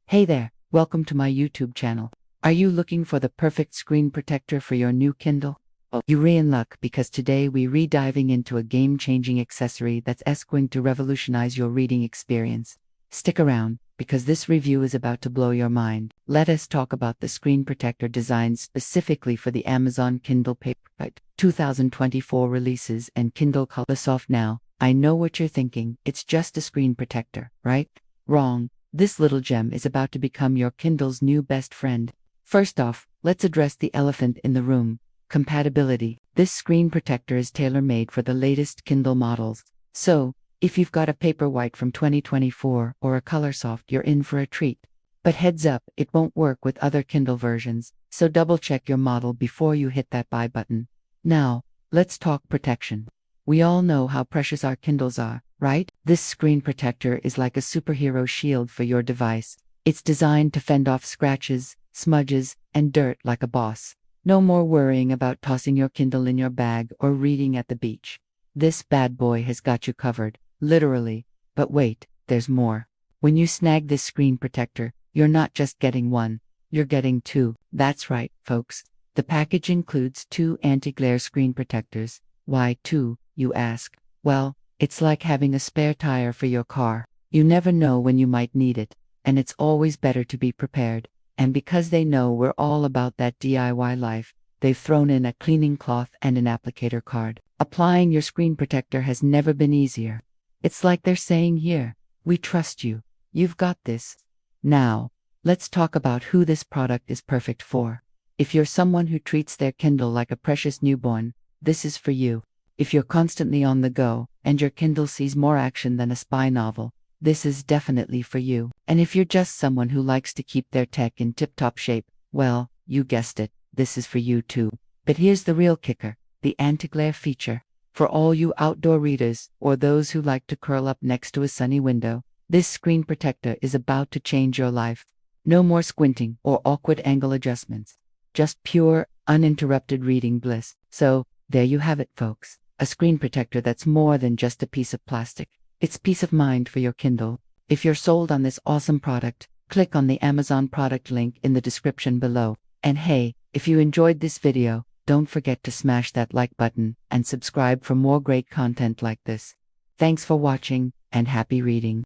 Hey there, welcome to my YouTube channel. Are you looking for the perfect screen protector for your new Kindle? Well, you're in luck because today we're diving into a game-changing accessory that's going to revolutionize your reading experience. Stick around, because this review is about to blow your mind. Let us talk about the screen protector designed specifically for the Amazon Kindle Paperwhite 2024 releases and Kindle Colorsoft. Now, I know what you're thinking, it's just a screen protector, right? Wrong. This little gem is about to become your Kindle's new best friend. First off, let's address the elephant in the room: compatibility. This screen protector is tailor-made for the latest Kindle models. So, if you've got a Paperwhite from 2024 or a Colorsoft, you're in for a treat. But heads up, it won't work with other Kindle versions, so double-check your model before you hit that buy button. Now, let's talk protection. We all know how precious our Kindles are, right? This screen protector is like a superhero shield for your device. It's designed to fend off scratches, smudges, and dirt like a boss. No more worrying about tossing your Kindle in your bag or reading at the beach. This bad boy has got you covered, literally. But wait, there's more. When you snag this screen protector, you're not just getting one, you're getting two. That's right, folks. The package includes two anti-glare screen protectors. Why two, you ask? Well, it's like having a spare tire for your car. You never know when you might need it, and it's always better to be prepared. And because they know we're all about that DIY life, they've thrown in a cleaning cloth and an applicator card. Applying your screen protector has never been easier. It's like they're saying, here, we trust you. You've got this. Now, let's talk about who this product is perfect for. If you're someone who treats their Kindle like a precious newborn, this is for you. If you're constantly on the go, and your Kindle sees more action than a spy novel, this is definitely for you. And if you're just someone who likes to keep their tech in tip-top shape, well, you guessed it, this is for you too. But here's the real kicker: the anti-glare feature. For all you outdoor readers, or those who like to curl up next to a sunny window, this screen protector is about to change your life. No more squinting or awkward angle adjustments. Just pure, uninterrupted reading bliss. So, there you have it, folks. A screen protector that's more than just a piece of plastic. It's peace of mind for your Kindle. If you're sold on this awesome product, click on the Amazon product link in the description below. And hey, if you enjoyed this video, don't forget to smash that like button and subscribe for more great content like this. Thanks for watching, and happy reading.